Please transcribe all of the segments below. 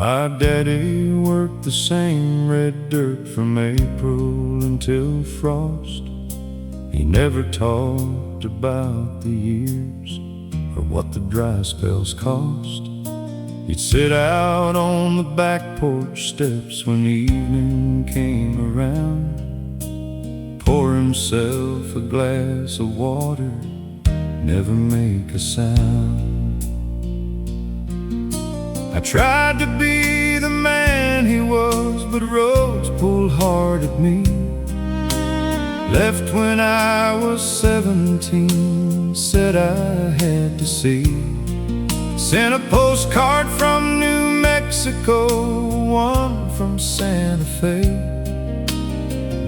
My daddy worked the same red dirt from April until frost. He never talked about the years or what the dry spells cost. He'd sit out on the back porch steps when evening came around, pour himself a glass of water, never make a sound. I tried to be the man he was, but Rose pulled hard at me. Left when I was 17, said I had to see. Sent a postcard from New Mexico, one from Santa Fe.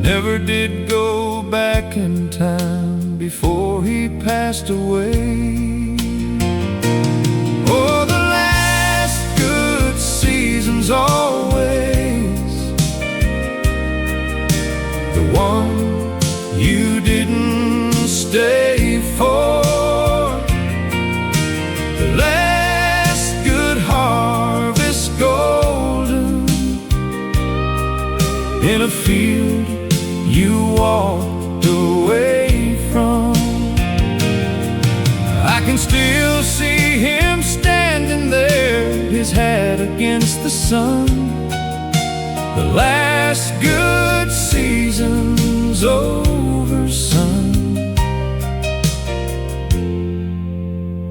Never did go back in time before he passed away. Oh, the last good season's always the one you didn't stay for. The last good harvest golden in a field you walked away from. I can still see him standing there, his hat against the sun. The last good season's over, son,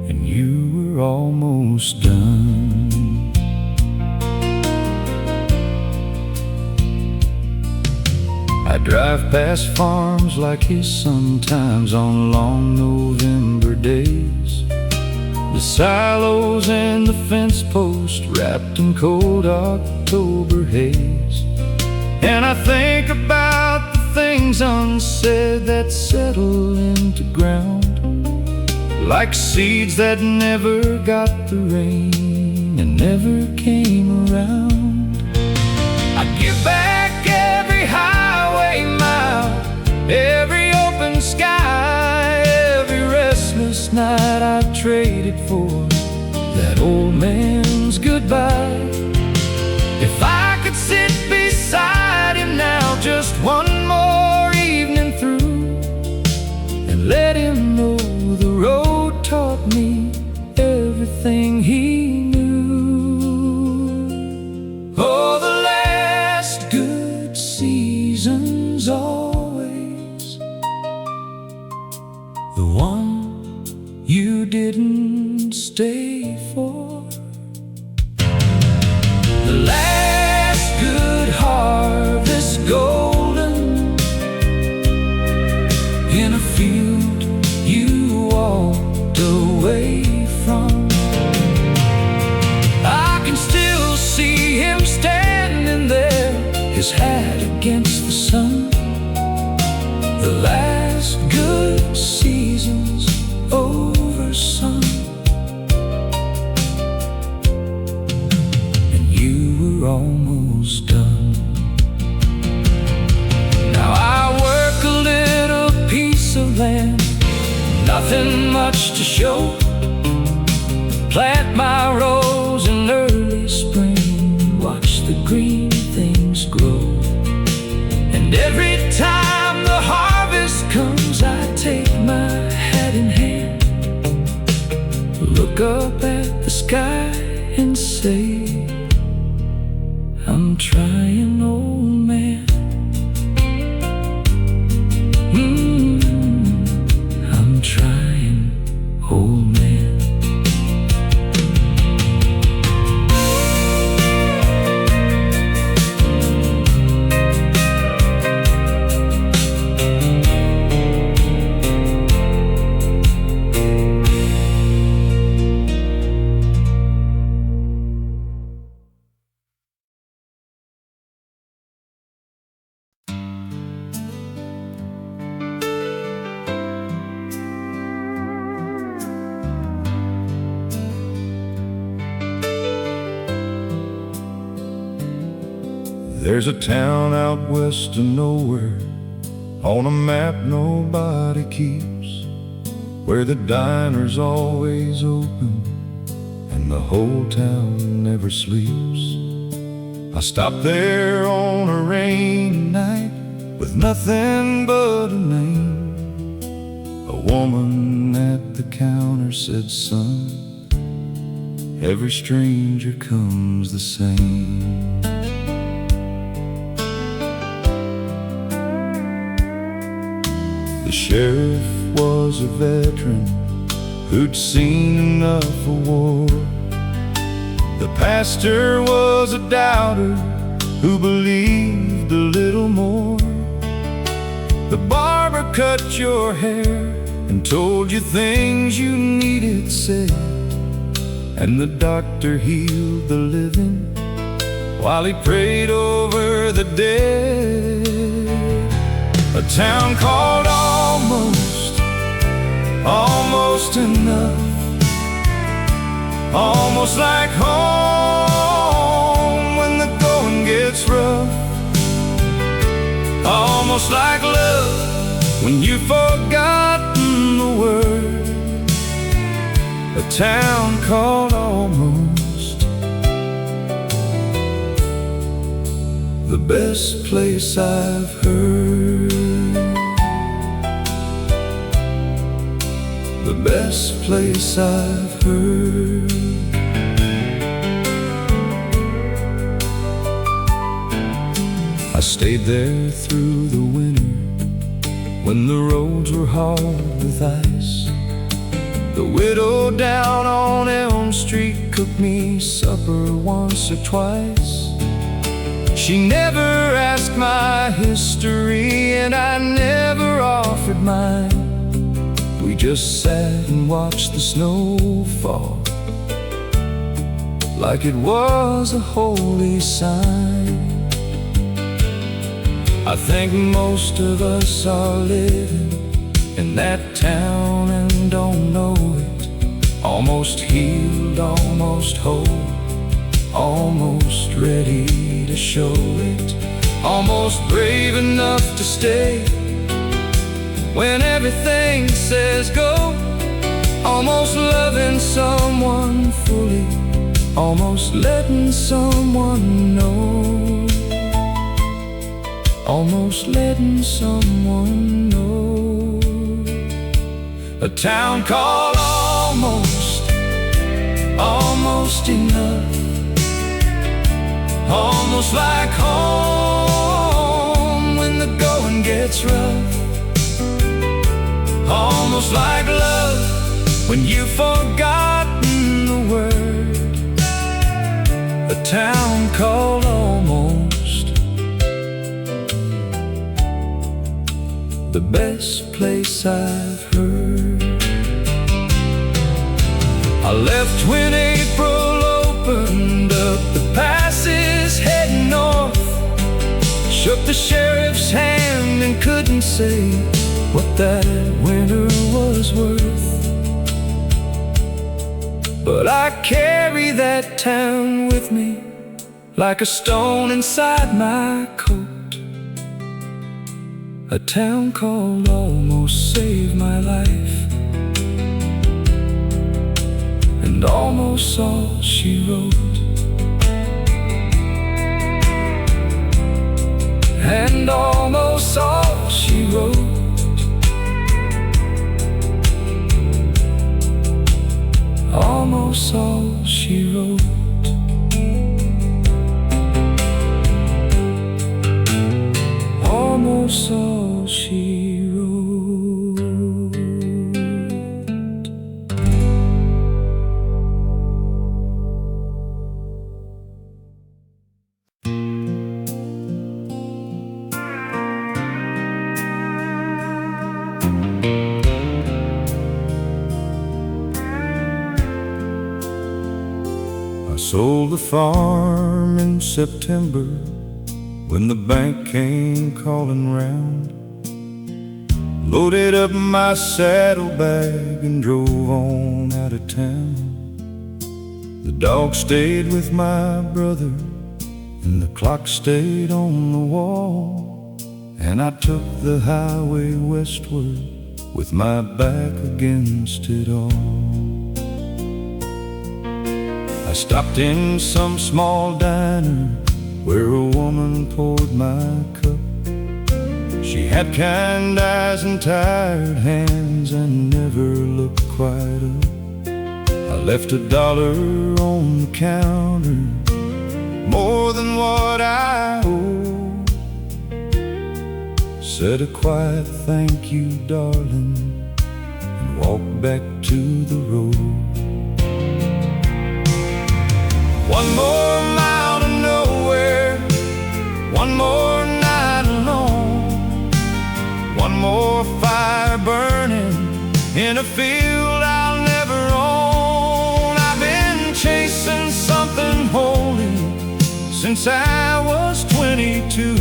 and you were almost done. I drive past farms like his sometimes on long November days. The silos and the fence post wrapped in cold October haze. And I think about the things unsaid that settle into ground, like seeds that never got the rain and never came around. I'd give back every highway mile, every open sky, every restless night I traded for that old man's goodbye. If I could sit beside him now just one more evening through, and let him know the road taught me everything he knew. Oh, the last good season's always the one you didn't stay for. The last good harvest golden in a field you walked away from. I can still see him standing there, his hat against the sun. The last good season's over, son, and you were almost done. Now I work a little piece of land, nothing much to show. Plant my rose in early spring, watch the green things grow. And every time the harvest comes, I take my hat in hand, look up at the sky and say, I'm trying, old man. I'm trying, old man. There's a town out west of nowhere, on a map nobody keeps, where the diner's always open and the whole town never sleeps. I stopped there on a rainy night with nothing but a name. A woman at the counter said, "Son, every stranger comes the same." The sheriff was a veteran who'd seen enough of war. The pastor was a doubter who believed a little more. The barber cut your hair and told you things you needed said, and the doctor healed the living while he prayed over the dead. A town called almost enough, almost like home when the going gets rough, almost like love when you've forgotten the word. A town called almost, the best place I've heard, the best place I've heard. I stayed there through the winter when the roads were hard with ice. The widow down on Elm Street cooked me supper once or twice. She never asked my history and I never offered mine. We just sat and watched the snow fall like it was a holy sign. I think most of us are living in that town and don't know it. Almost healed, almost whole, almost ready to show it. Almost brave enough to stay when everything says go. Almost loving someone fully, almost letting someone know, almost letting someone know. A town called almost enough, almost like home when the going gets rough, almost like love when you've forgotten the word. A town called almost, the best place I've heard. I left when April opened up the passes heading north. Shook the sheriff's hand and couldn't say what that winter was worth. But I carry that town with me like a stone inside my coat. A town called almost saved my life, and almost all she wrote, and almost all she wrote, almost all she wrote. Almost all she wrote. I sold the farm in September when the bank came calling round. Loaded up my saddlebag and drove on out of town. The dog stayed with my brother and the clock stayed on the wall, and I took the highway westward with my back against it all. I stopped in some small diner where a woman poured my cup. She had kind eyes and tired hands and never looked quite up. I left $1 on the counter, more than what I owed. Said a quiet thank you, darling, and walked back to the road. One more mile to nowhere, one more night alone, one more fire burning in a field I'll never own. I've been chasing something holy since I was 22.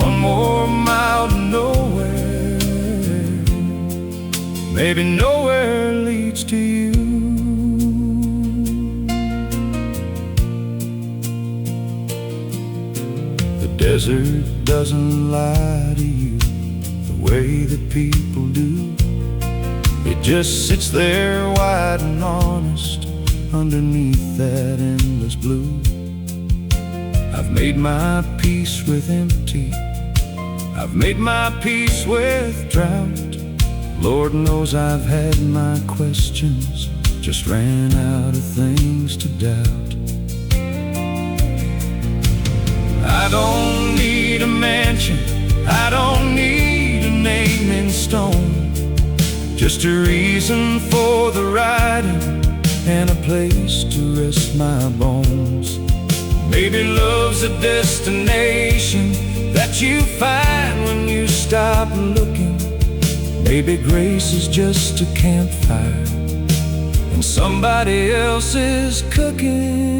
One more mile to nowhere, maybe nowhere leads to you. The desert doesn't lie to you the way that people do. It just sits there wide and honest underneath that endless blue. I've made my peace with empty, I've made my peace with drought. Lord knows I've had my questions, just ran out of things to doubt. I don't need a mansion, I don't need a name in stone, just a reason for the riding and a place to rest my bones. Maybe love's a destination that you find when you stop looking. Maybe grace is just a campfire and somebody else is cooking.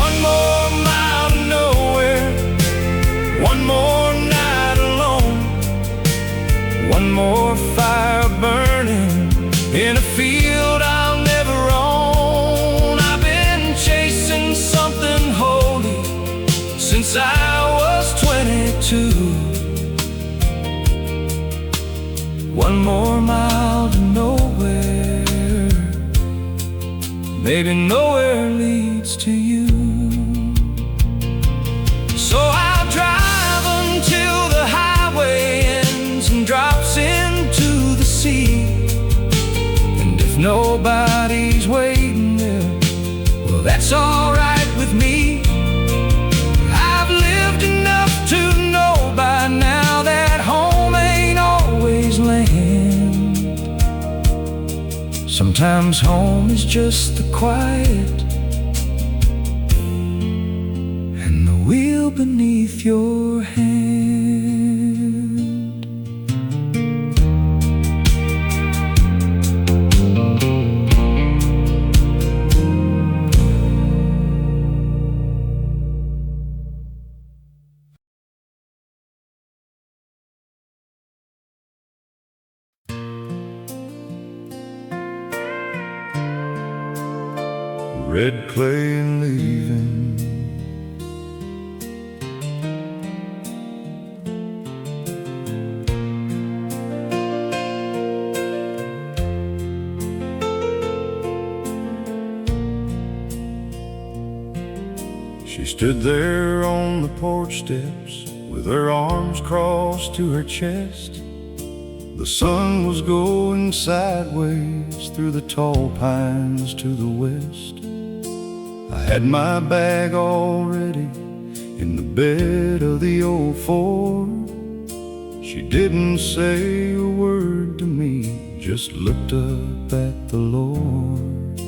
One more mile to nowhere, one more night alone, one more fire burning in a field I'll never own. I've been chasing something holy since I was 22. One more mile to nowhere, maybe nowhere leads to you. So I'll drive until the highway ends and drops into the sea. And if nobody's waiting there, well, that's all right with me. I've lived enough to know by now that home ain't always land. Sometimes home is just the quiet and the wheel beneath your hand. Red clay and leaving, she stood there on the porch steps with her arms crossed to her chest. The sun was going sideways through the tall pines to the west. I had my bag all ready in the bed of the old Ford. She didn't say a word to me, just looked up at the Lord.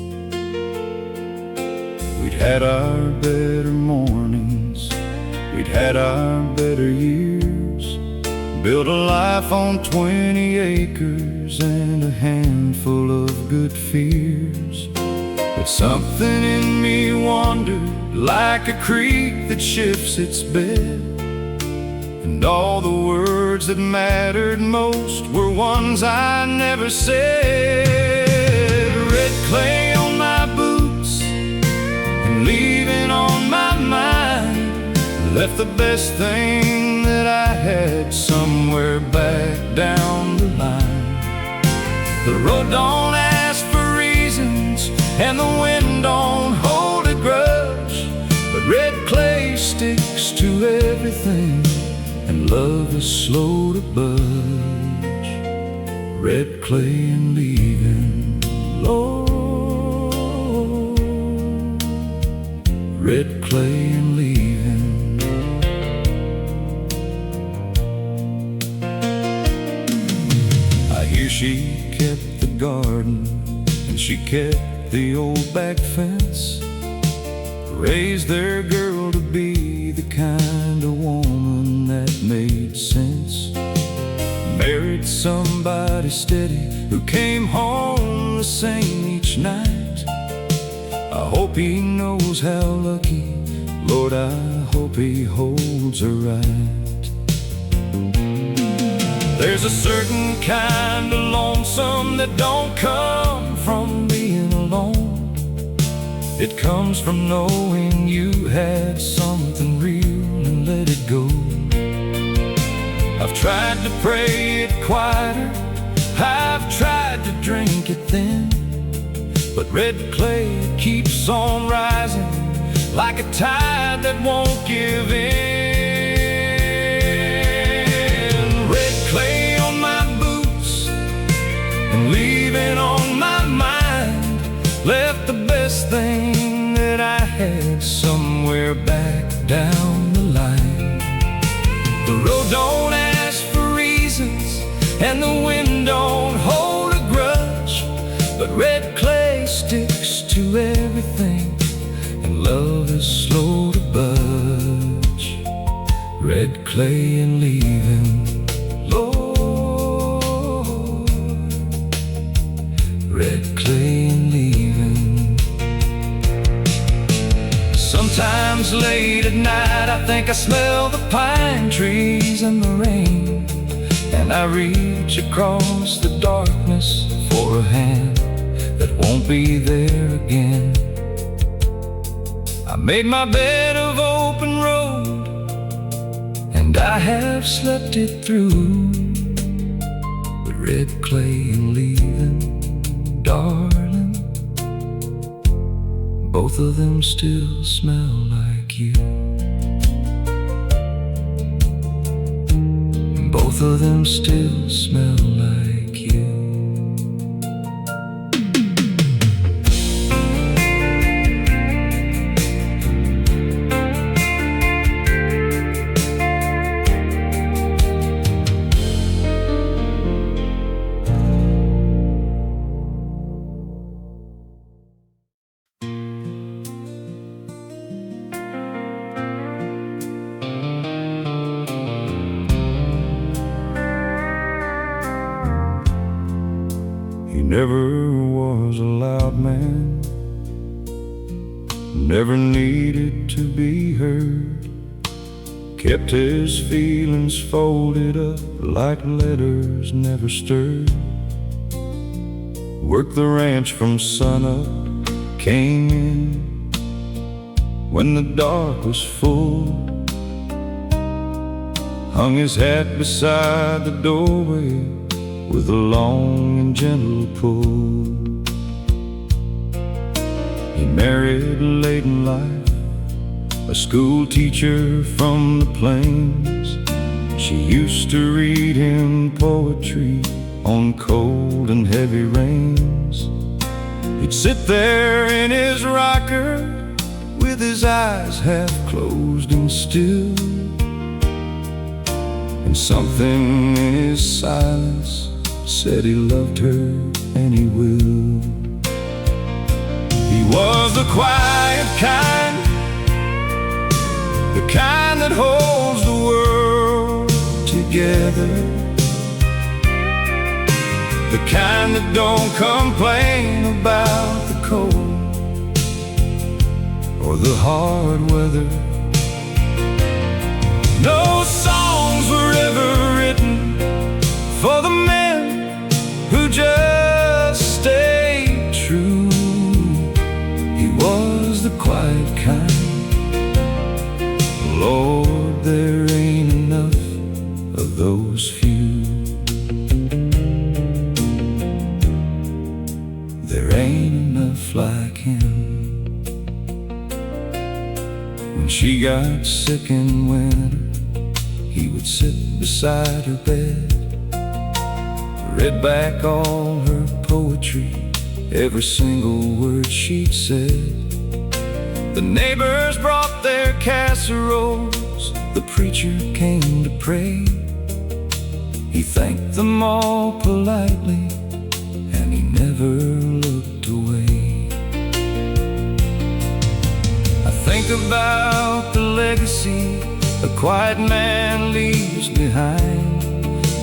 We'd had our better mornings, we'd had our better years, built a life on 20 acres and a handful of good fears. But something in me wandered like a creek that shifts its bed, and all the words that mattered most were ones I never said. Red clay on my boots and leaving on my mind left the best thing that I had somewhere back down the line. The road don't ask for reasons, and the wind don't hold a grudge. But red clay sticks to everything, and love is slow to budge. Red clay and leaving, Lord. Red clay and leaving. I hear she kept the garden, and she kept the old back fence. Raised their girl to be the kind of woman that made sense. Married somebody steady who came home the same each night. I hope he knows how lucky, Lord, I hope he holds her right. There's a certain kind of lonesome that don't come from being alone. It comes from knowing you had something real and let it go. I've tried to pray it quieter, I've tried to drink it thin, but red clay keeps on rising like a tide that won't give in. Red clay on my boots and leaving on my mind, left the best thing that I had somewhere back down the line. The road don't ask for reasons, and the wind don't hold a grudge, but red clay sticks to everything, and love is slow to budge. Red clay and leaving, Lord. Red clay and leaving. Sometimes late at night I think I smell the pine trees and the rain, and I reach across the darkness for a hand that won't be there again. I made my bed of open road, and I have slept it through, but red clay and leaving, darling, both of them still smell like you. Both of them still smell like you. He never was a loud man, never needed to be heard, kept his feelings folded up like letters never stirred. Worked the ranch from sunup, came in when the dark was full, hung his hat beside the doorway with a long and gentle pull. He married late in life, a school teacher from the plains. She used to read him poetry on cold and heavy rains. He'd sit there in his rocker with his eyes half closed and still, and something in his silence said he loved her and he will. He was the quiet kind, the kind that holds the world together, the kind that don't complain about the cold or the hard weather. No songs were ever written for the men who just stayed true. He was the quiet kind. Lord, there ain't enough of those few. There ain't enough like When she got sick in winter, he would sit beside her bed, read back all her poetry, every single word she'd said. The neighbors brought their casseroles, the preacher came to pray. He thanked them all politely, and he never looked away. I think about the legacy a quiet man leaves behind,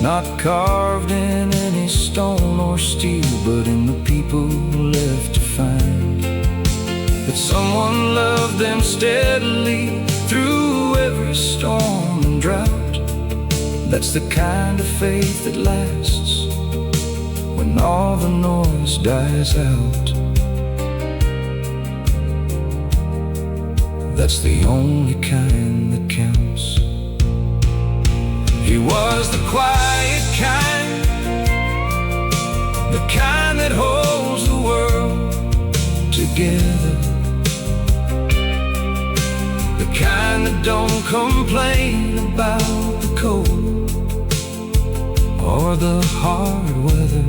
not carved in any stone or steel, but in the people left to find that someone loved them steadily through every storm and drought. That's the kind of faith that lasts when all the noise dies out. That's the only kind that counts. He was the quiet kind, the kind that holds the world together, the kind that don't complain about the cold or the hard weather.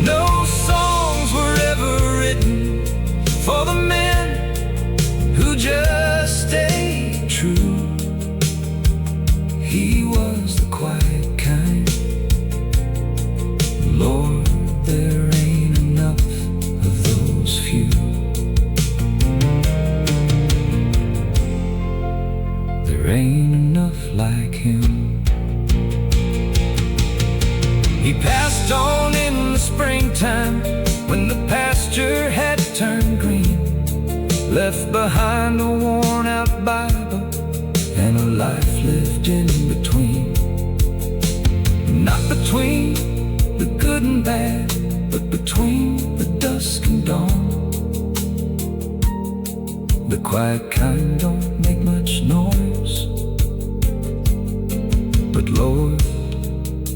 No songs were ever written for the men who just stayed true. He was the quiet kind. Lord, there ain't enough of those few. There ain't enough like him. He passed on in the springtime when the pasture had turned green, left behind a worn-out Bible and a life lived in between. Not between the good and bad, but between the dusk and dawn. The quiet kind don't make much noise, but Lord,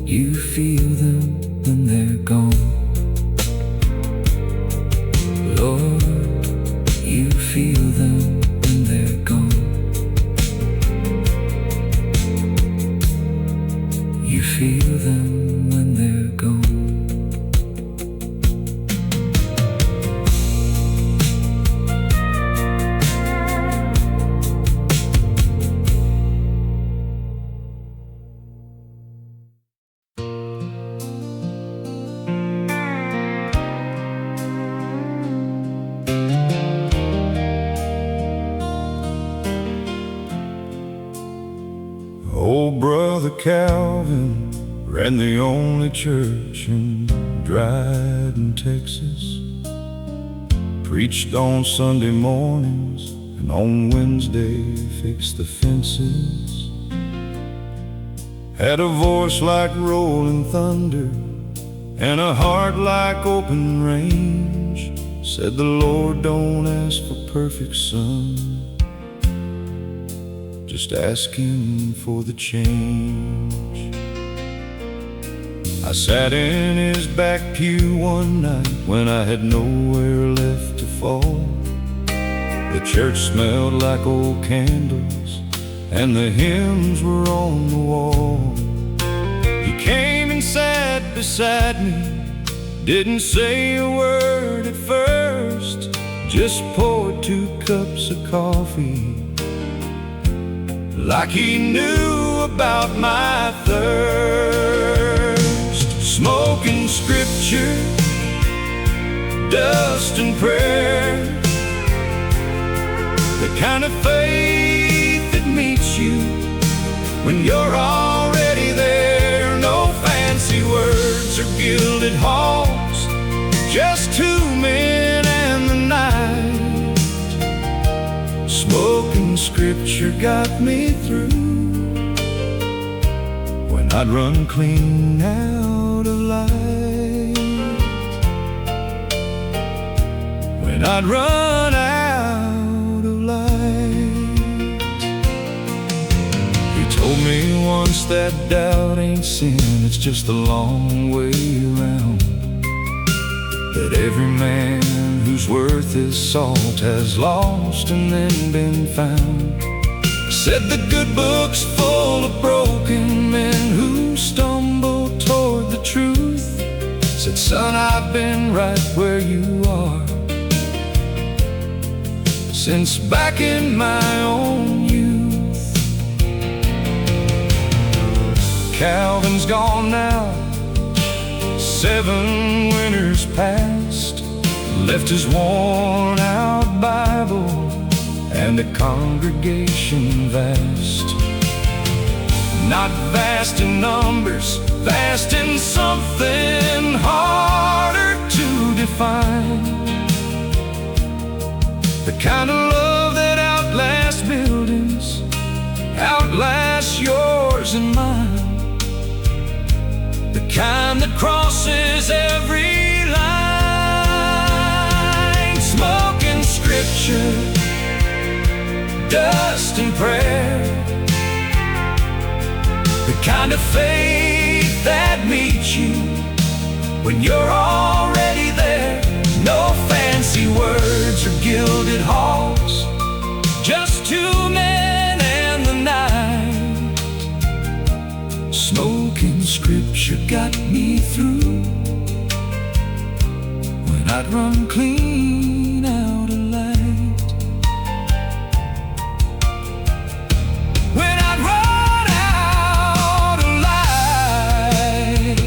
you feel them when they're gone. Lord, you feel them when they're gone. You feel them when they're gone. Old Brother Calvin ran the only church in Dryden, Texas. Preached on Sunday mornings and on Wednesday fixed the fences. Had a voice like rolling thunder and a heart like open range. Said the Lord don't ask for perfect sons, just ask him for the change. I sat in his back pew one night when I had nowhere left to fall. The church smelled like old candles and the hymns were on the wall. He came and sat beside me, didn't say a word at first, just poured 2 cups of coffee like he knew about my thirst. Smoking scripture, dust and prayer, the kind of faith that meets you when you're already there. No fancy words or gilded halls, just 2 men and the night. Smoking scripture got me through when I'd run clean out of light. When I'd run out of light. He told me once that doubt ain't sin, it's just a long way around. That every man whose word worth his salt has lost and then been found. Said the good book's full of broken men who stumble toward the truth. Said, son, I've been right where you are since back in my own youth. Calvin's gone now, 7 winters past, left his worn-out Bible and a congregation vast. Not vast in numbers, vast in something harder to define. The kind of love that outlasts buildings, outlasts yours and mine. The kind that crosses every line. Smoking scripture, dust and prayer. The kind of faith that meets you when you're already there. No fancy words or gilded halls, just 2 men and the night. Smoking scripture got me through when I'd run clean out of light. When I'd run out of light,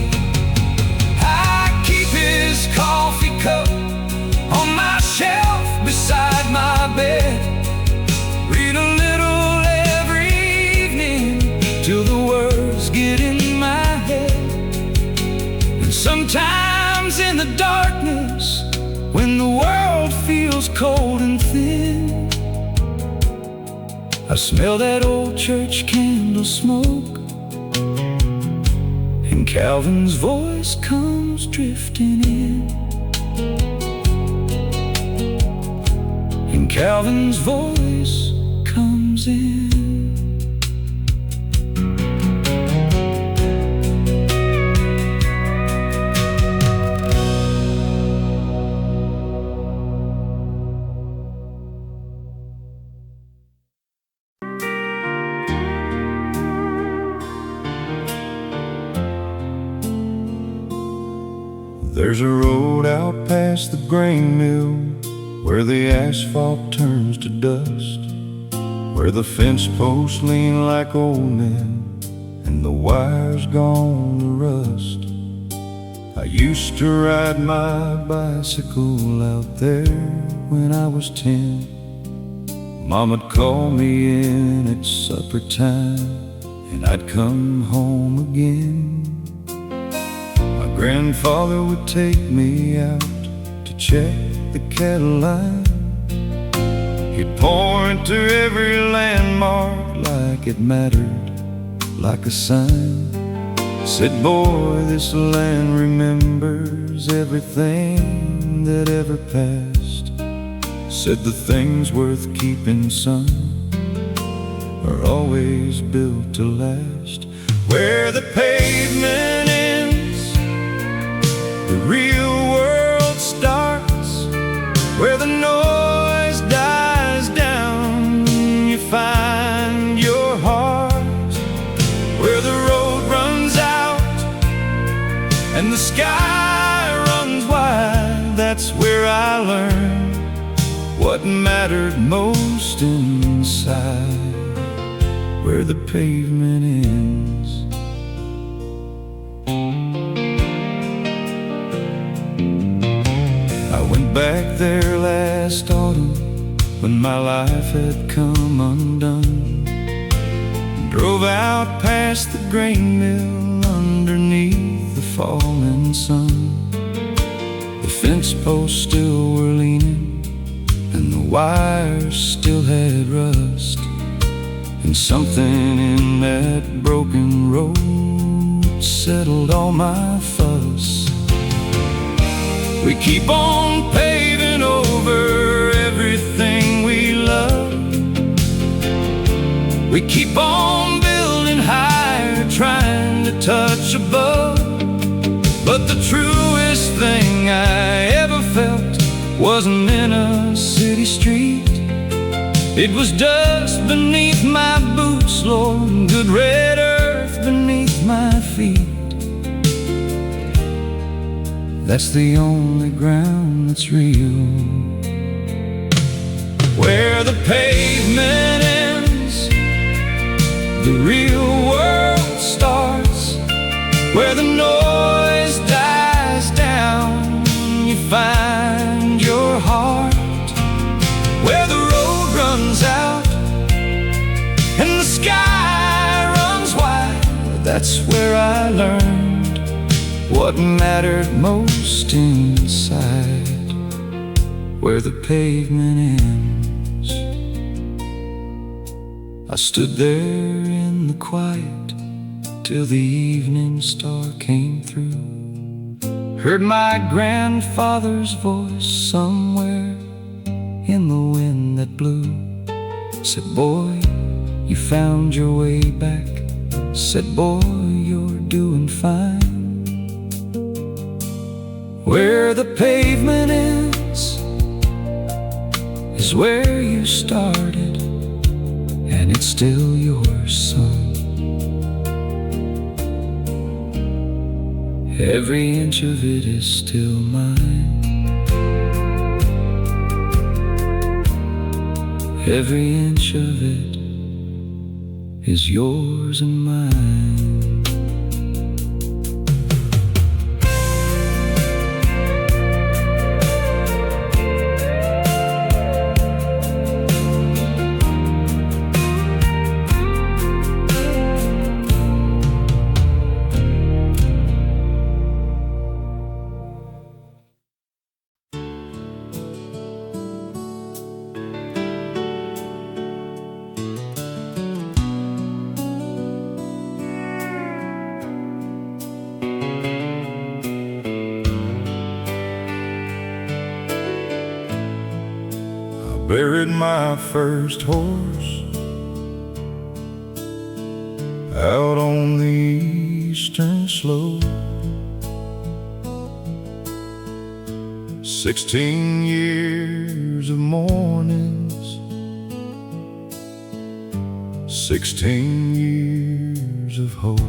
I keep his coffee cup on my shelf beside my bed. Read a little every evening till the words get in my head. And sometimes in the darkness, when the world feels cold and thin, I smell that old church candle smoke, and Calvin's voice comes drifting in. And Calvin's voice comes in. There's a road out past the grain mill where the asphalt turns to dust, where the fence posts lean like old men and the wire's gone to rust. I used to ride my bicycle out there when I was 10. Mama'd call me in at supper time and I'd come home again. Grandfather would take me out to check the cattle line. He'd point to every landmark like it mattered, like a sign. Said, boy, this land remembers everything that ever passed. Said the things worth keeping, son, are always built to last. Where the pavement ends, the real world starts. Where the noise dies down, you find your heart. Where the road runs out and the sky runs wide, that's where I learned what mattered most inside. Where the pavement ends. I went back there last autumn when my life had come undone. Drove out past the grain mill underneath the falling sun. The fence posts still were leaning and the wires still had rust. And something in that broken road settled all my fuss. We keep on paving over everything we love. We keep on building higher, trying to touch above. But the truest thing I ever felt was wasn't in a city street. It was dust beneath my boots, Lord, and good red earth beneath my feet. That's the only ground that's real. Where the pavement ends, the real world starts. Where the noise dies down, you find your heart. Where the road runs out and the sky runs wide, that's where I learned what mattered most inside. Where the pavement ends, I stood there in the quiet till the evening star came through. Heard my grandfather's voice somewhere in the wind that blew. Said, boy, you found your way back. Said, boy, you're doing fine. Where the pavement ends is where you started, and it's still yours, son. Every inch of it is still mine. Every inch of it is yours and mine. Buried my first horse out on the eastern slope. 16 years of mornings, 16 years of hope.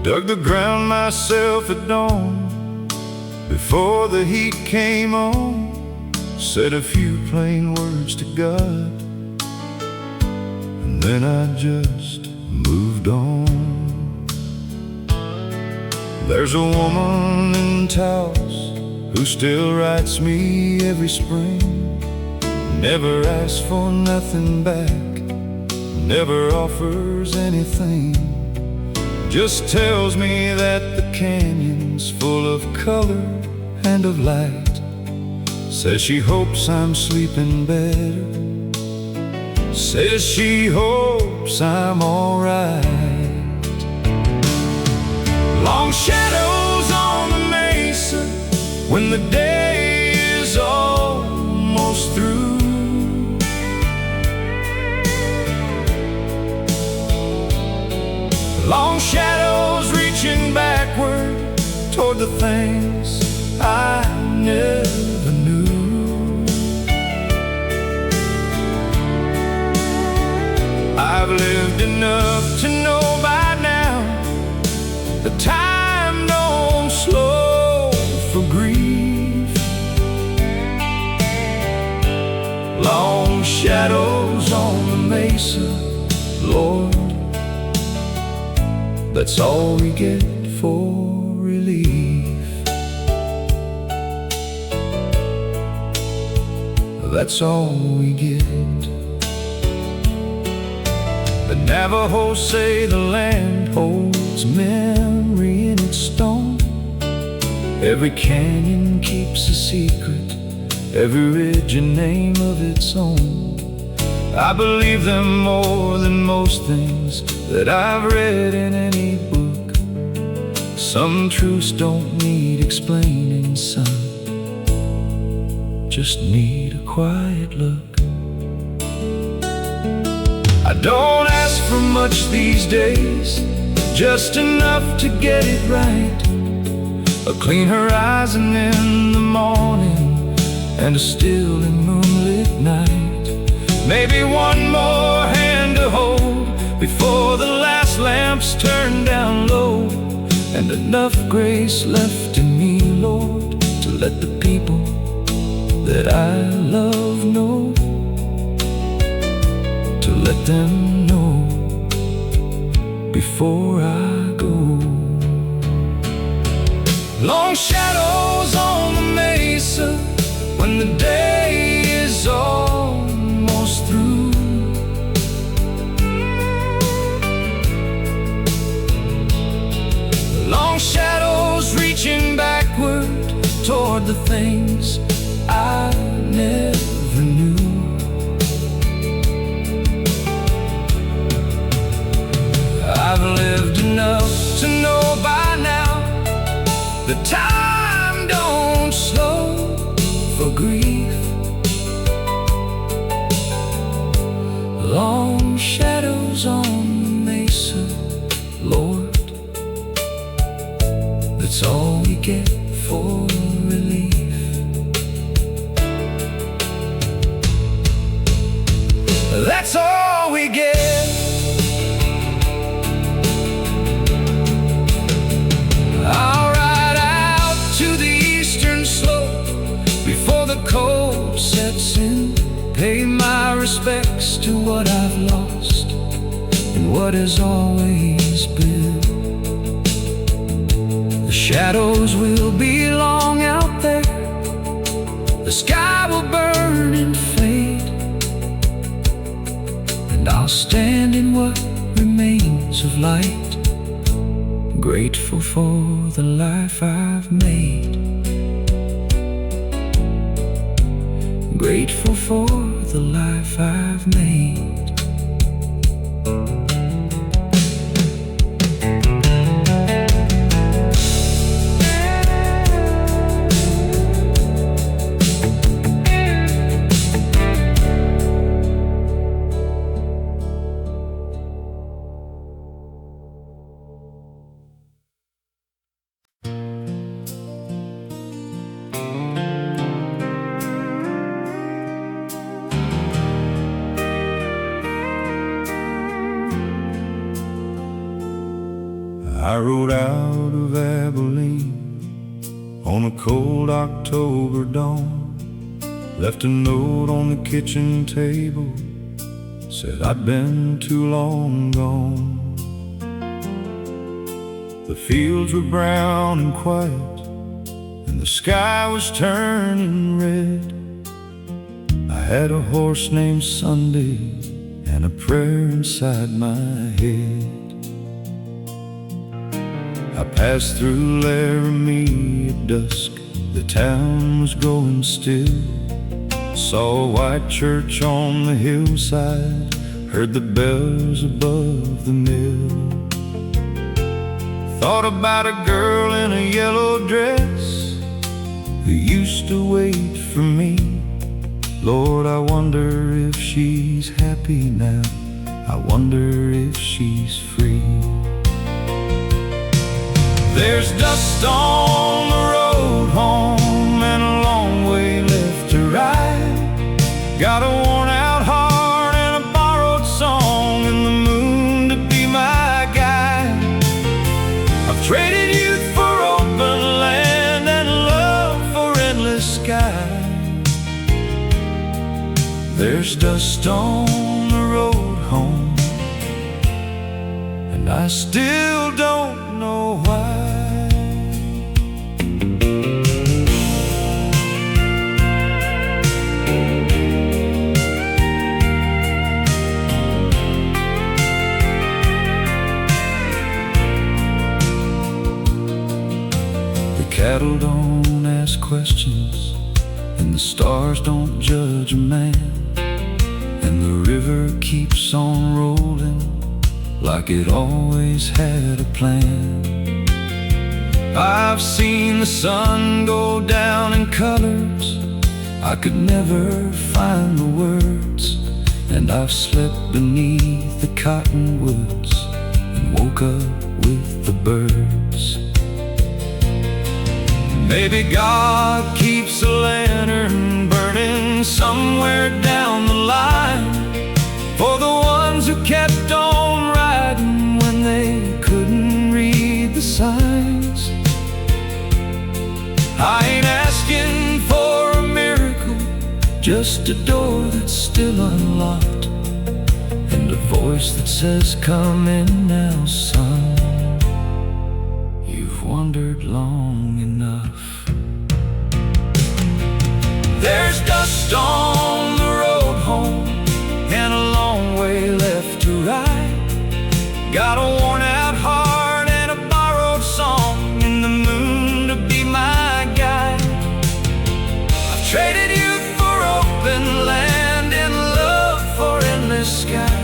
Dug the ground myself at dawn before the heat came on. Said a few plain words to God, and then I just moved on. There's a woman in Taos who still writes me every spring. Never asks for nothing back, never offers anything. Just tells me that the canyon's full of color and of light. Says she hopes I'm sleeping better. Says she hopes I'm alright. Long shadows on the mesa when the day is almost through. Long shadows reaching backward toward the things I never knew. I've lived enough to know by now the time don't slow for grief. Long shadows on the mesa, Lord, that's all we get for relief. That's all we get. The Navajos say the land holds memory in its stone. Every canyon keeps a secret, every ridge a name of its own. I believe them more than most things that I've read in any book. Some truths don't need explaining, son, just need a quiet look. I don't ask for much these days, just enough to get it right. a clean horizon in the morning, and a still and moonlit night. Maybe one more hand to hold before the last lamps turn down low, and enough grace left in me, Lord, to let the people that I love know, to let them know before I go. Long shadows on the mesa when the day is almost through. Long shadows reaching backward toward the things I never knew. I've lived enough to know by now that time don't slow for grief. Long shadows on the mesa, Lord, that's all we get for relief. That's all we get. I'll ride out to the eastern slope before the cold sets in, pay my respects to what I've lost and what has always been. The shadows will be long out there, the sky will burn and fade, and I'll stand in what remains of light, grateful for the life I've made, grateful for the life I've made. I rode out of Abilene on a cold October dawn, left a note on the kitchen table, said I'd been too long gone. The fields were brown and quiet, and the sky was turning red. I had a horse named Sunday and a prayer inside my head. I passed through Laramie at dusk, the town was going still. Saw a white church on the hillside, heard the bells above the mill. Thought about a girl in a yellow dress who used to wait for me. Lord, I wonder if she's happy now, I wonder if she's free. There's dust on the road home and a long way left to ride. Got a worn out heart and a borrowed song and the moon to be my guide. I've traded youth for open land and love for endless sky. There's dust on the road home, and I still don't know why. Cattle don't ask questions, and the stars don't judge a man, and the river keeps on rolling like it always had a plan. I've seen the sun go down in colors I could never find the words, and I've slept beneath the cottonwoods and woke up with the birds. Maybe God keeps a lantern burning somewhere down the line for the ones who kept on riding when they couldn't read the signs. I ain't asking for a miracle, just a door that's still unlocked, and a voice that says, "Come in now, son. You've wandered long enough." There's dust on the road home and a long way left to ride. Got a worn-out heart and a borrowed song in the moon to be my guide. I've traded youth for open land and love for endless sky.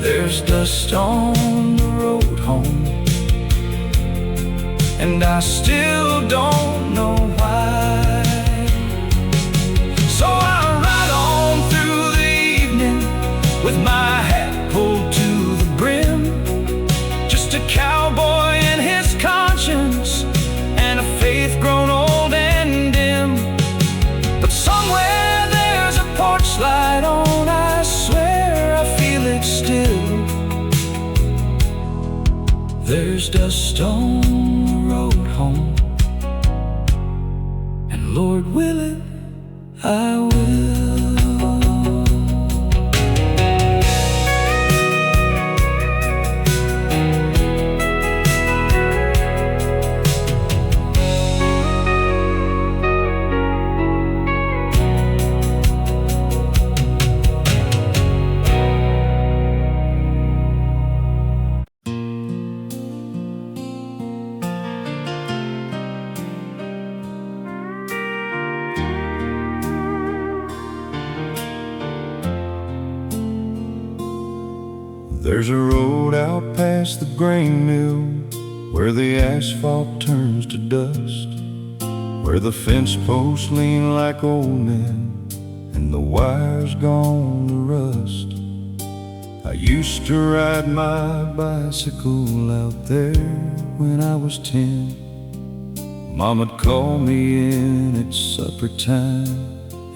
There's dust on the road home, and I still don't know why. So I ride on through the evening with my hat pulled to the brim, just a cowboy and his conscience and a faith grown old and dim. But somewhere there's a porch light on, I swear I feel it still. There's dust on the road home, and Lord willing, I will. There's a road out past the grain mill where the asphalt turns to dust, where the fence posts lean like old men and the wire's gone to rust. I used to ride my bicycle out there when I was 10. Mama'd call me in at supper time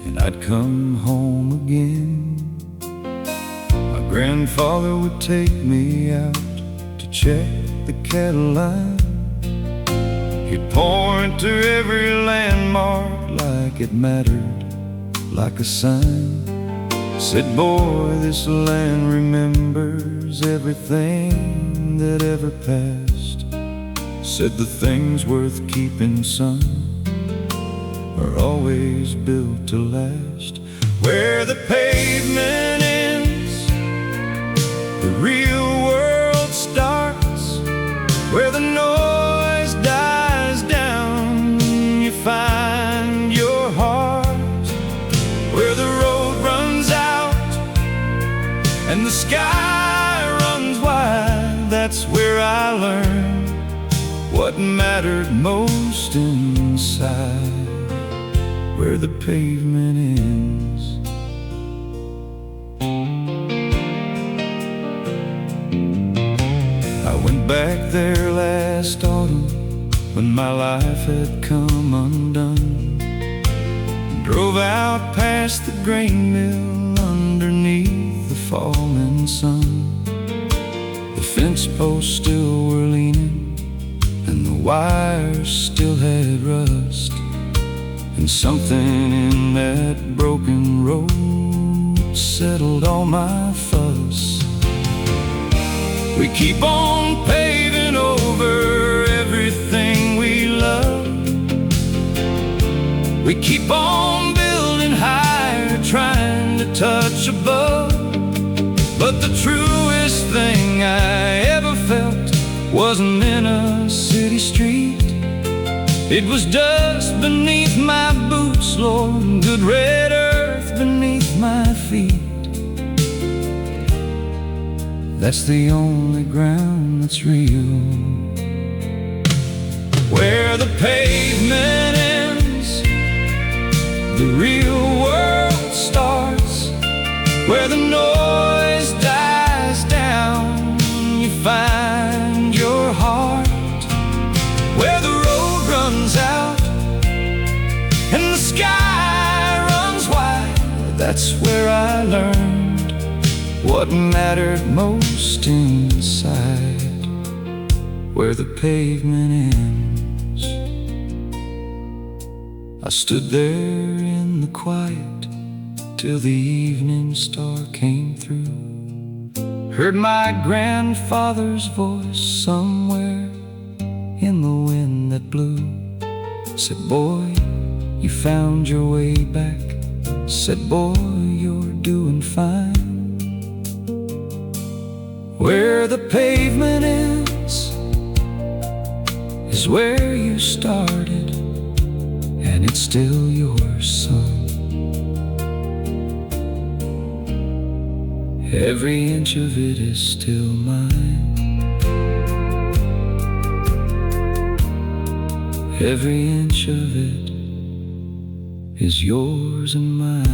and I'd come home again. Grandfather would take me out to check the cattle line. He'd point to every landmark like it mattered, like a sign. Said, "Boy, this land remembers everything that ever passed." Said, "The things worth keeping, son, are always built to last." Where the pavement ends, the real world starts. Where the noise dies down, you find your heart. Where the road runs out and the sky runs wide, that's where I learned what mattered most inside. Where the pavement ends. I went back there last autumn when my life had come undone. Drove out past the grain mill underneath the falling sun. The fence posts still were leaning and the wires still had rust, and something in that broken road settled all my fuss. We keep on paving over everything we love. We keep on building higher, trying to touch above. But the truest thing I ever felt wasn't in a city street. It was dust beneath my boots, Lord, good red earth beneath my feet. That's the only ground that's real. Where the pavement ends, the real world starts. Where the noise dies down, you find your heart. That's where I learned what mattered most inside, where the pavement ends. I stood there in the quiet till the evening star came through. Heard my grandfather's voice somewhere in the wind that blew. Said, boy, you found your way back. Said, boy, you're doing fine. Where the pavement ends is where you started, and it's still yours, son. Every inch of it is still mine. Every inch of it is yours and mine.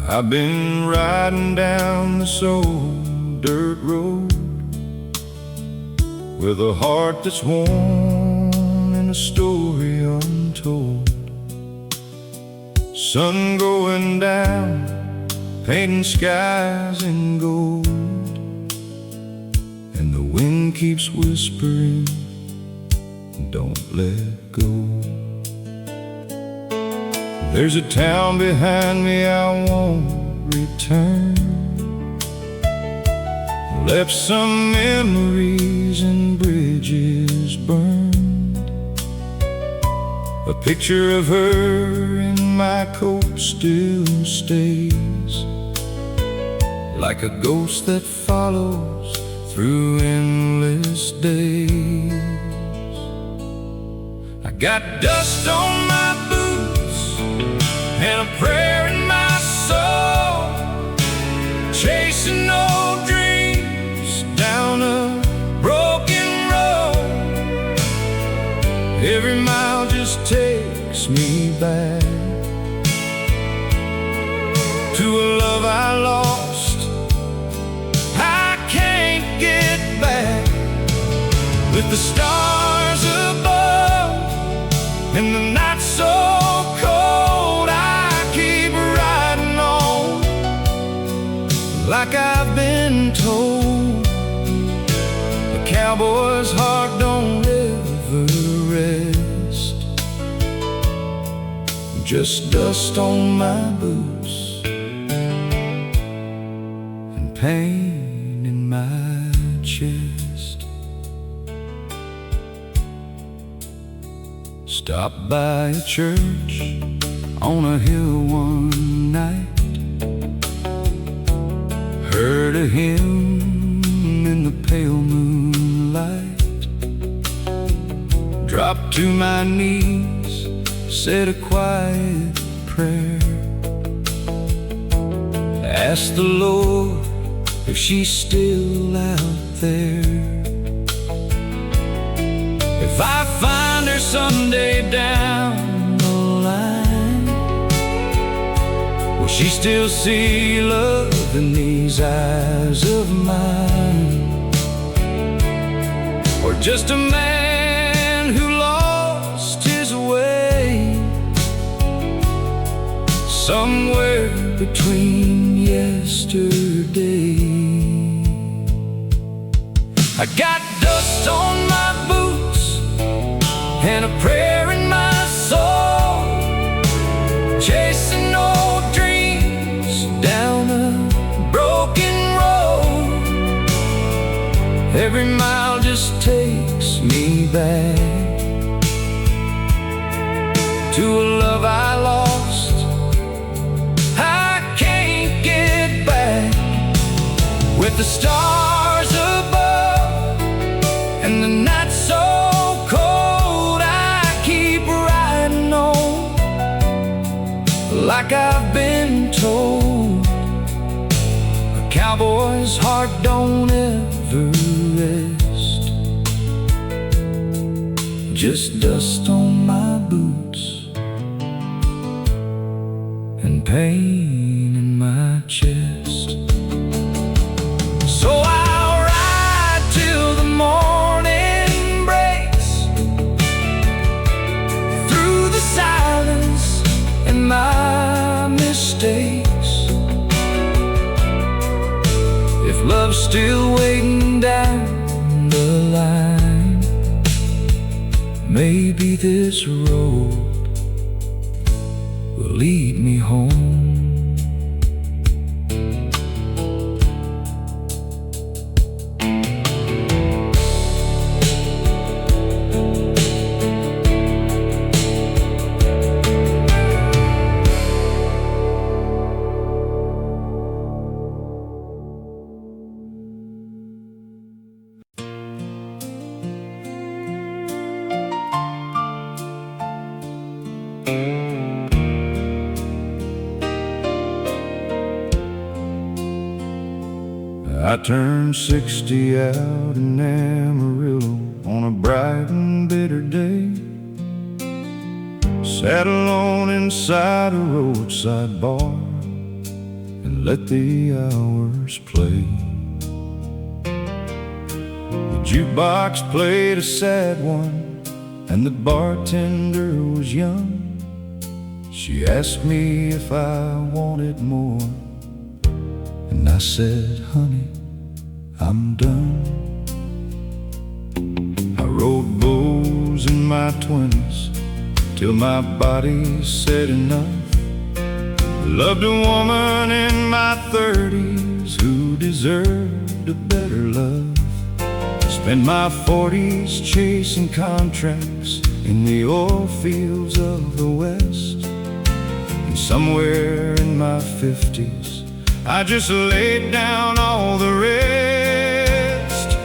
I've been riding down this old dirt road with a heart that's worn and a story untold. Sun going down, painting skies in gold, and the wind keeps whispering, don't let go. There's a town behind me I won't return. Left some memories and bridges burned. A picture of her in my coat still stays, like a ghost that follows through endless days. I got dust on my boots and a prayer in my soul, chasing old dreams down a broken road. Every mile just takes me back to a love I lost, I can't get back. With the stars above and the night so cold, like I've been told, a cowboy's heart don't ever rest. Just dust on my boots and pain in my chest. Stopped by a church on a hill one night, heard a hymn in the pale moonlight, dropped to my knees, said a quiet prayer, asked the Lord if she's still out there. If I find her someday down the line, will she still see love in these eyes of mine? Or just a man who lost his way somewhere between yesterday? I got dust on my boots and a prayer in my soul, chasing old dreams down a broken road. Every mile just takes me back to a love I lost, I can't get back. With the stars above and the night so cold, I keep riding on, like I've been told, a cowboy's heart don't ever rest. Just dust on my boots and pain in my chest. So I'll ride till the morning breaks, through the silence and my mistakes. If love's still waiting down the line, maybe this road will lead me home. I turned 60 out in Amarillo on a bright and bitter day. Sat alone inside a roadside bar and let the hours play. The jukebox played a sad one and the bartender was young. She asked me if I wanted more, and I said, honey, I'm done. I rode bulls in my 20s till my body said enough. Loved a woman in my 30s who deserved a better love. Spent my 40s chasing contracts in the oil fields of the West. And somewhere in my 50s I just laid down all the rest.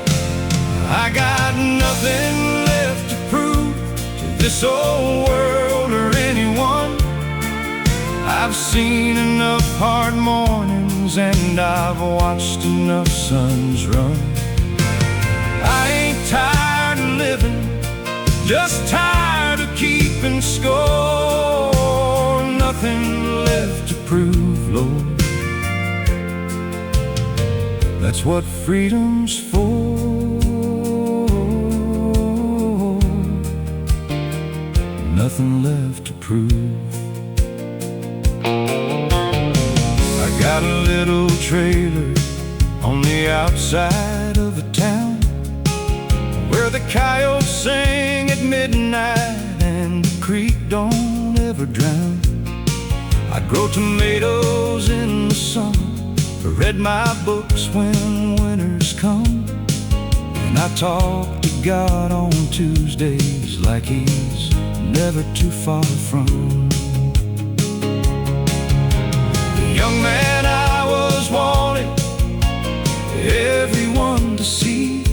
I got nothing left to prove to this old world or anyone. I've seen enough hard mornings and I've watched enough suns run. I ain't tired of living, just tired of keeping score. Nothing left to prove, Lord. That's what freedom's for. Nothing left to prove. I got a little trailer on the outside of a town where the coyotes sing at midnight and the creek don't ever drown. I grow tomatoes in the summer, read my books when winters come, and I talk to God on Tuesdays like He's never too far from. The young man I was wanted everyone to see,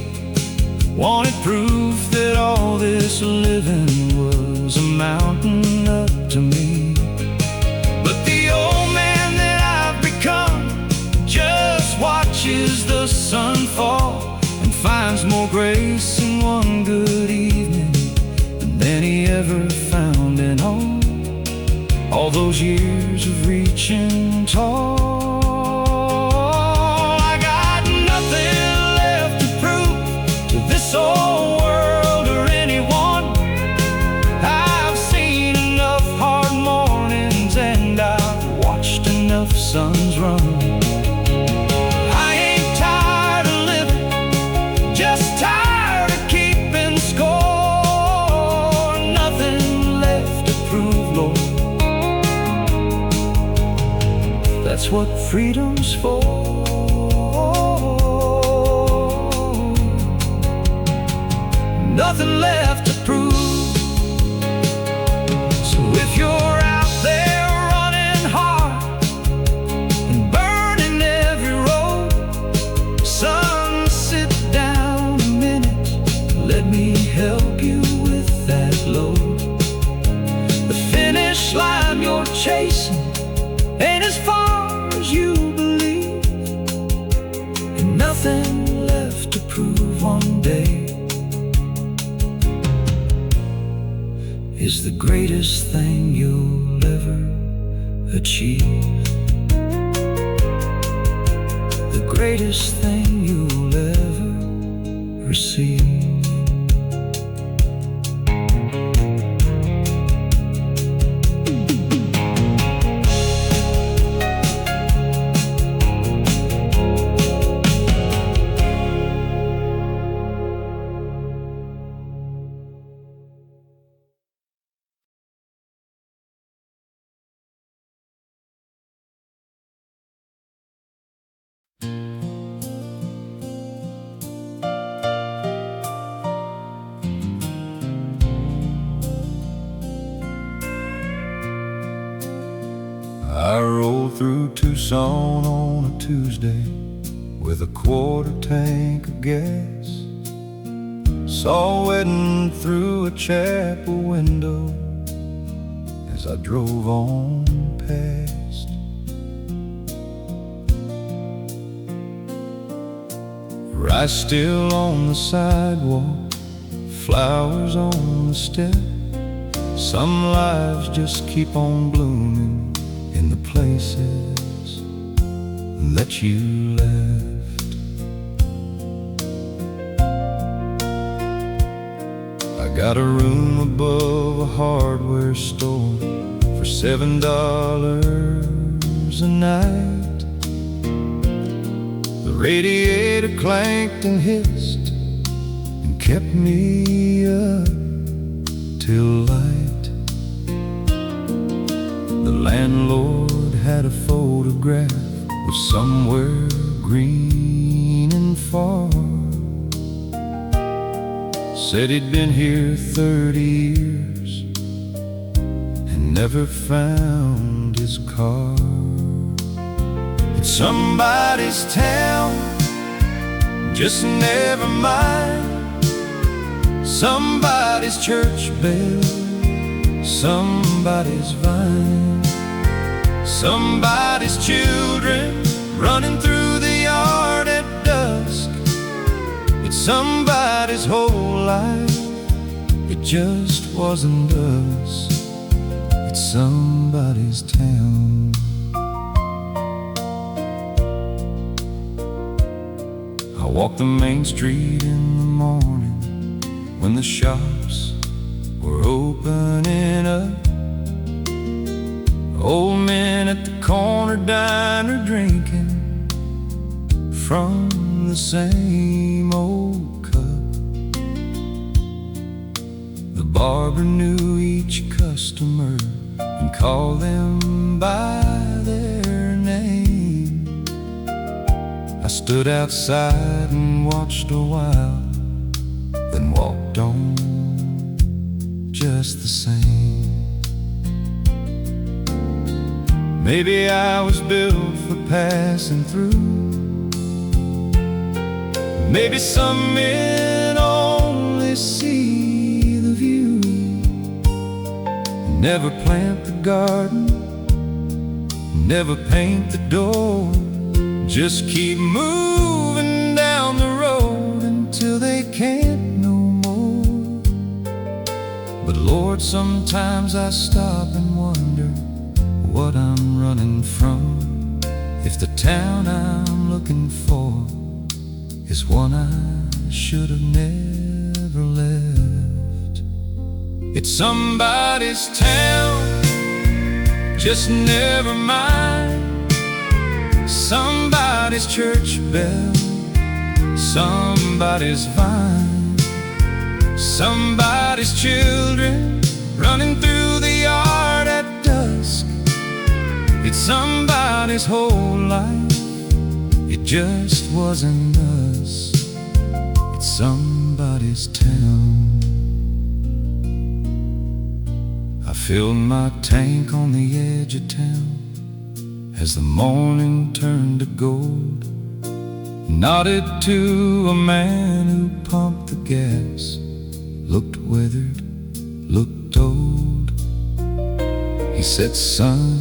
wanted proof that all this living was a mountain up to me. But the old man that I've become just watches the sun fall and finds more grace in one good evening than he ever found in all those years of reaching tall. I got nothing left to prove to this old world or anyone. I've seen enough hard mornings and I've watched enough suns run. That's what freedom's for. Nothing left to prove. So if you're out there running hard and burning every road, son, sit down a minute, let me help you with that load. The finish line you're chasing is the greatest thing you'll ever achieve. The greatest thing you'll ever receive. I rolled through Tucson on a Tuesday with a quarter tank of gas. Saw a wedding through a chapel window as I drove on past. Rice still on the sidewalk, flowers on the step. Some lives just keep on blooming in the places that you left. I got a room above a hardware store for $7 a night. The radiator clanked and hissed and kept me up till light. The landlord had a photograph of somewhere green and far. Said he'd been here 30 years and never found his car. It's somebody's town, just never mind. Somebody's church bell, somebody's vine. Somebody's children running through the yard at dusk. It's somebody's whole life, it just wasn't us. It's somebody's town. I walked the main street in the morning when the shops were opening up. Old men at the corner diner drinking from the same old cup. The barber knew each customer and called them by their name. I stood outside and watched a while, then walked on just the same. Maybe I was built for passing through. Maybe some men only see the view, never plant the garden, never paint the door. Just keep moving down the road until they can't no more. But Lord, sometimes I stop and wonder what I'm running from, if the town I'm looking for is one I should have never left. It's somebody's town, just never mind. Somebody's church bell, somebody's vine. Somebody's children running through the yard at dusk. It's somebody's whole life, it just wasn't us. It's somebody's town. I filled my tank on the edge of town as the morning turned to gold. Nodded to a man who pumped the gas, looked weathered, looked old. He said, "Son,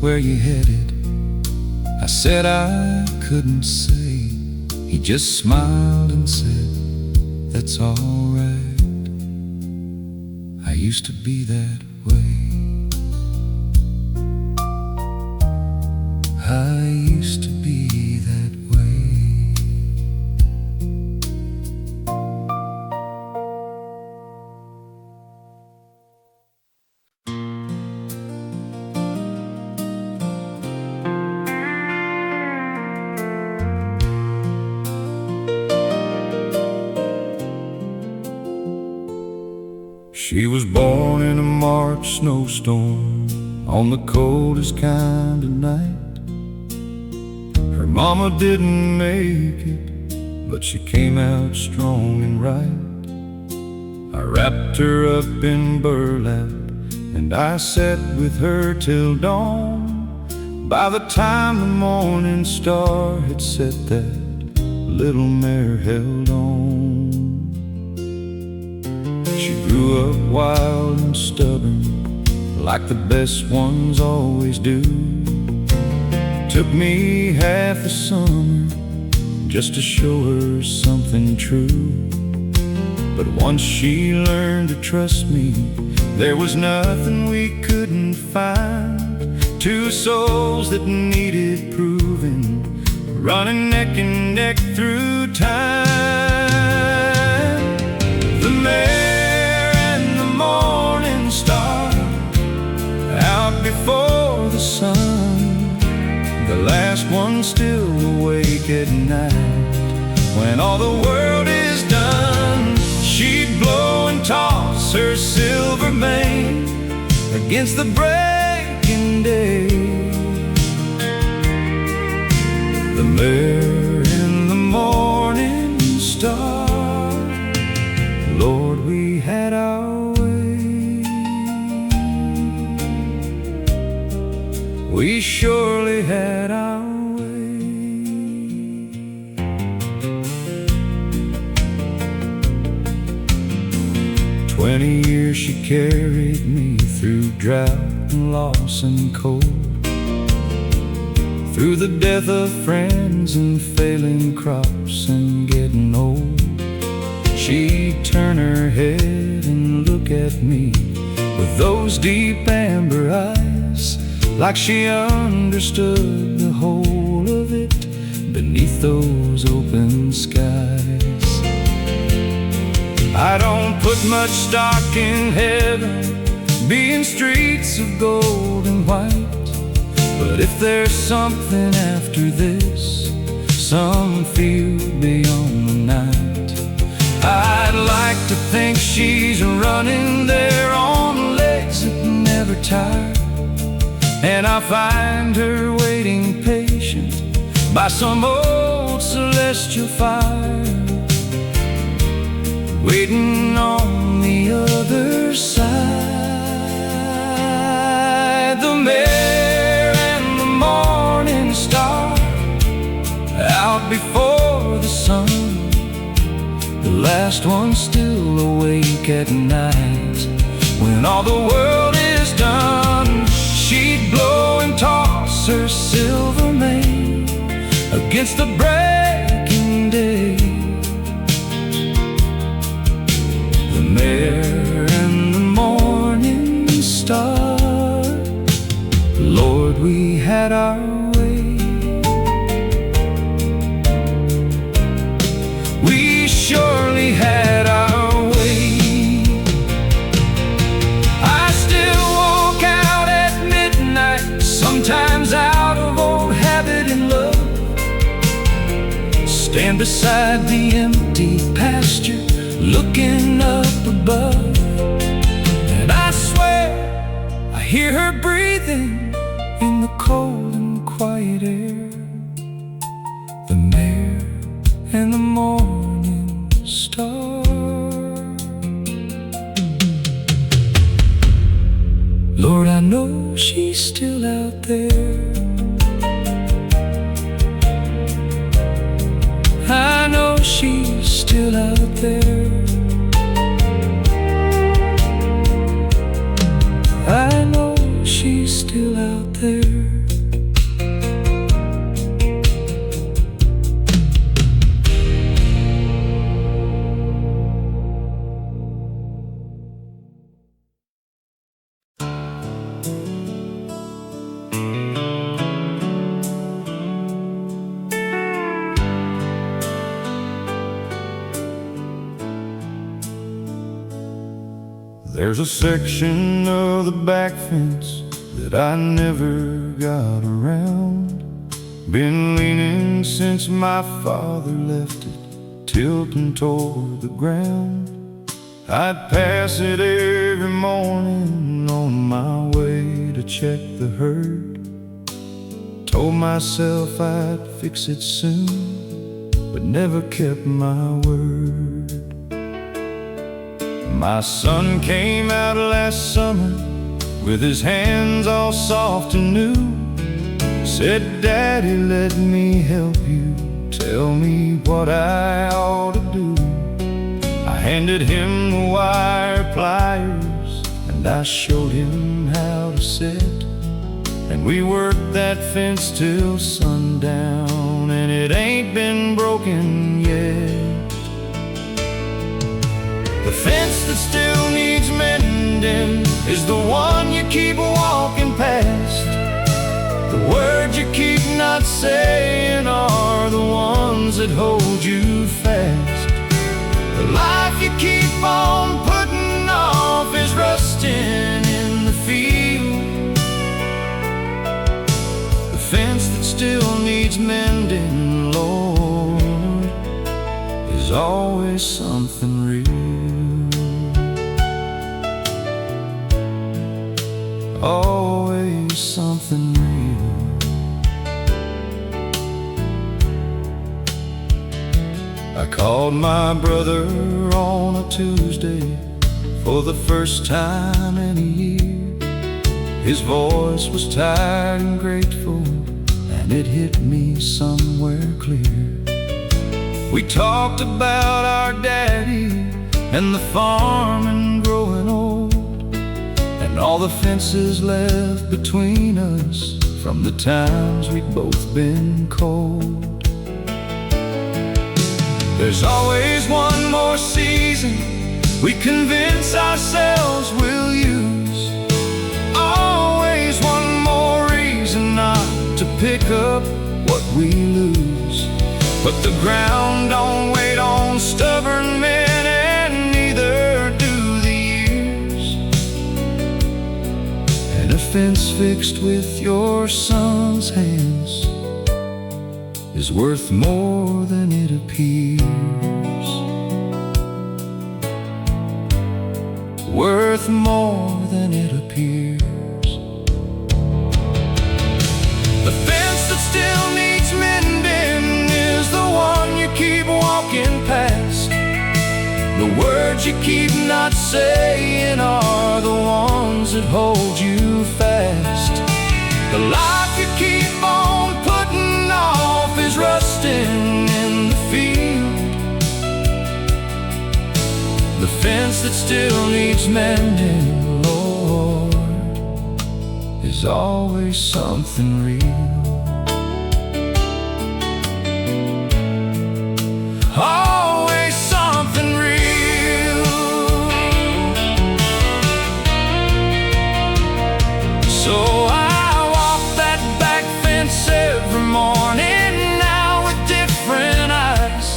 where you headed?" I said I couldn't say. He just smiled and said, "That's all right." I used to be that way. I used to be that way. She was born in a March snowstorm on the coldest kind of night. Her mama didn't make it, but she came out strong and right. I wrapped her up in burlap and I sat with her till dawn. By the time the morning star had set, that little mare held on. She grew up wild and stubborn, like the best ones always do. Took me half a summer just to show her something true. But once she learned to trust me, there was nothing we couldn't find. Two souls that needed proving, running neck and neck through time. The mare and the morning star, out before the sun. The last one still awake at night. When all the world is done, she'd blow and toss her silver mane against the breaking day. The mare and the morning star, Lord, we had our way. We surely had our way. 20 years she carried me through drought and loss and cold, through the death of friends and failing crops and getting old. She'd turn her head and look at me with those deep amber eyes, like she understood the whole of it beneath those open skies. I don't put much stock in heaven being streets of gold and white, but if there's something after this, some field beyond the night, I'd like to think she's running there on legs that never tire, and I find her waiting patient by some old celestial fire, waiting on the other side. The mare and the morning star, out before the sun. The last one still awake at night. When all the world is done, she'd blow and toss her silver mane against the breaking day. The mare and the morning star, Lord, we had our way. We surely had our way. I still walk out at midnight, sometimes out of old habit and love. Stand beside the empty pasture, looking up above, and I swear I hear her breathing in the cold and quiet air. The mare and the morning star, Lord, I know she's still out there. I know she's still out there. I know she's still out there. There's a section of the back fence that I never got around. Been leaning since my father left it, tilting toward the ground. I'd pass it every morning on my way to check the herd. Told myself I'd fix it soon, but never kept my word. My son came out last summer with his hands all soft and new. Said, "Daddy, let me help you. Tell me what I ought to do." I handed him the wire pliers and I showed him how to set. And we worked that fence till sundown, and it ain't been broken yet. The fence that still needs mending is the one you keep walking past. The words you keep not saying are the ones that hold you fast. The life you keep on putting off is rusting in the field. The fence that still needs mending, Lord, is always something real. Always something real. I called my brother on a Tuesday for the first time in a year. His voice was tired and grateful, and it hit me somewhere clear. We talked about our daddy and the farm and growing old, and all the fences left between us from the times we'd both been cold. There's always one more season we convince ourselves we'll use. Always one more reason not to pick up what we lose. But the ground don't wait on stubborn men, and neither do the years. And a fence fixed with your son's hands is worth more than it appears. Worth more than it appears. The fence that still needs mending is the one you keep walking past. The words you keep not saying are the ones that hold you fast. The life you keep on putting off is rusting in the field. The fence that still needs mending, Lord, is always something real. Always something real. So I walk that back fence every morning now with different eyes.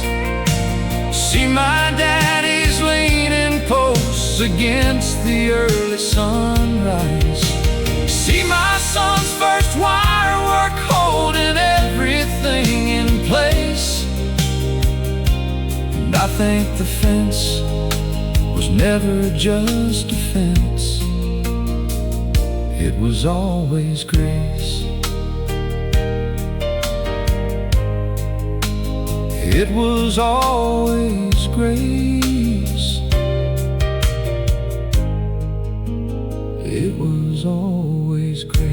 See my daddy's leaning posts against the early sunrise. See my son's first wire work holding everything in place. And I think the fence was never just a fence. It was always grace. It was always grace. It was always grace.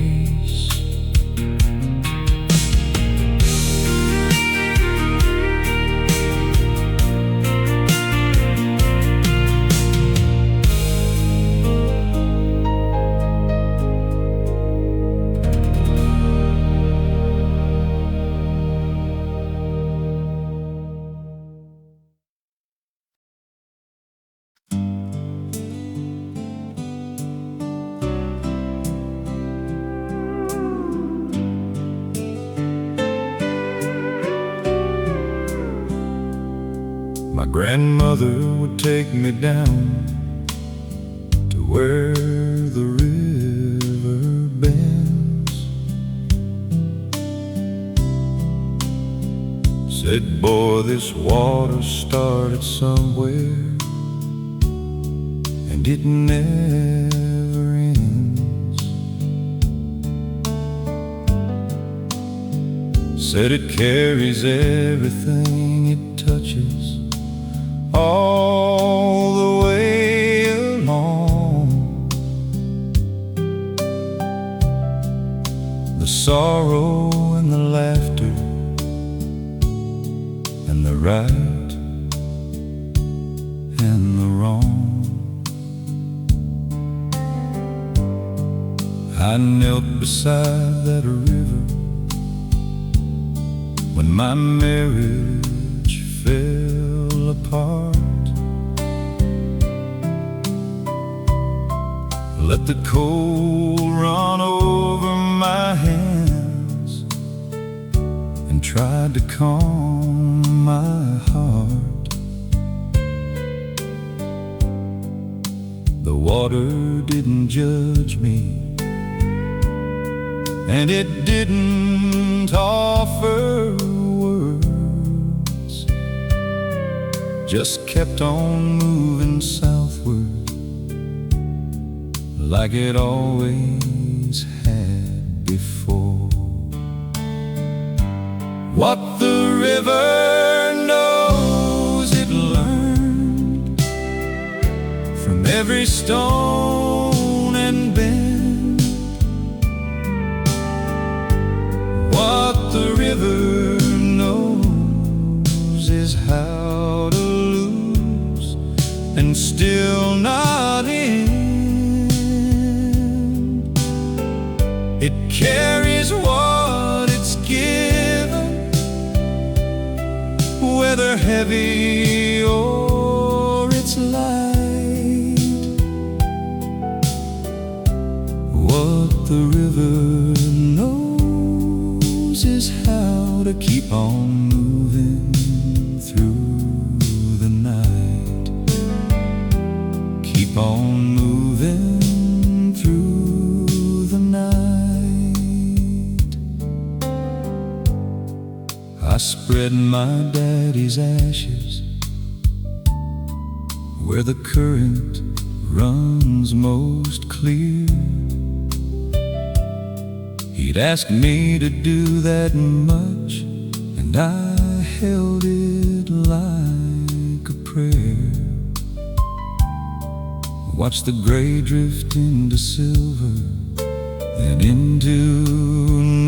My grandmother would take me down to where the river bends. Said, boy, this water started somewhere, and it never ends. Said it carries everything it touches all the way along. The sorrow and the laughter and the right and the wrong. I knelt beside that river when my marriage fell apart. Let the cold run over my hands and tried to calm my heart. The water didn't judge me, and it didn't offer words, just kept on moving southward like it always had before. What the river knows it learned from every stone and bend. What the river knows is how to lose and still not end. It carries what it's given, whether heavy or it's light. What the river knows is how to keep on moving through the night. Keep on moving through the night. I spread my daddy's ashes where the current runs most clear. He'd ask me to do that much, and I held it like a prayer. Watch the gray drift into silver, then into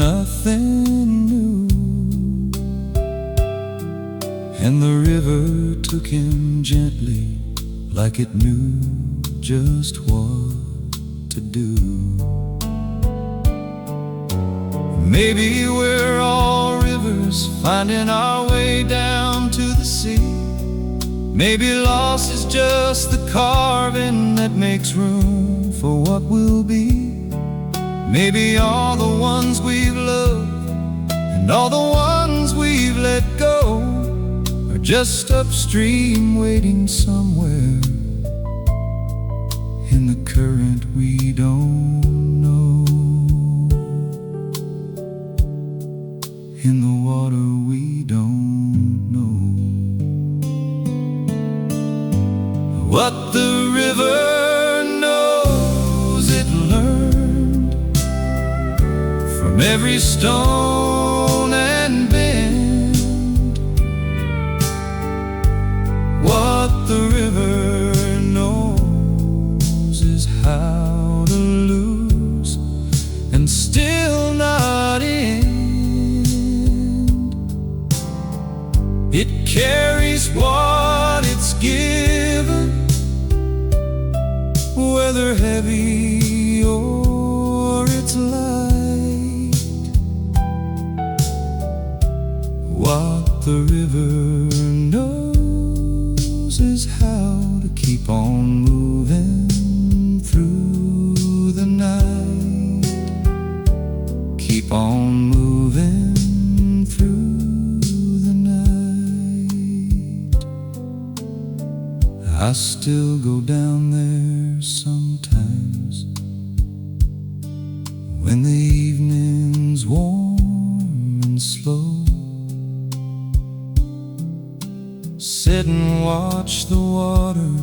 nothing new. And the river took him gently, like it knew just what to do. Maybe we're all rivers finding our way down to the sea. Maybe loss is just the carving that makes room for what will be. Maybe all the ones we've loved and all the ones we've let go are just upstream waiting somewhere in the current we don't know. In the water we don't know. What the river knows it learned from every stone and bend. What the river knows is how to lose and still not end. It carries what it's given, whether heavy or it's light. What the river knows is how to keep on moving through the night. Keep on moving through the night. I still go down there sometimes. when the evening's warm and slow. Sit and watch the water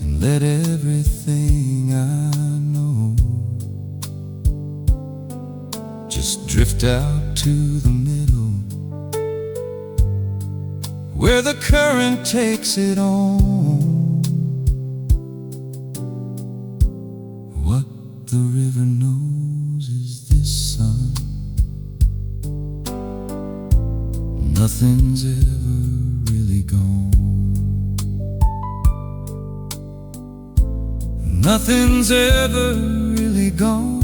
and let everything I know just drift out to the middle, where the current takes it on. What the river knows is this, son: nothing's ever really gone. Nothing's ever really gone.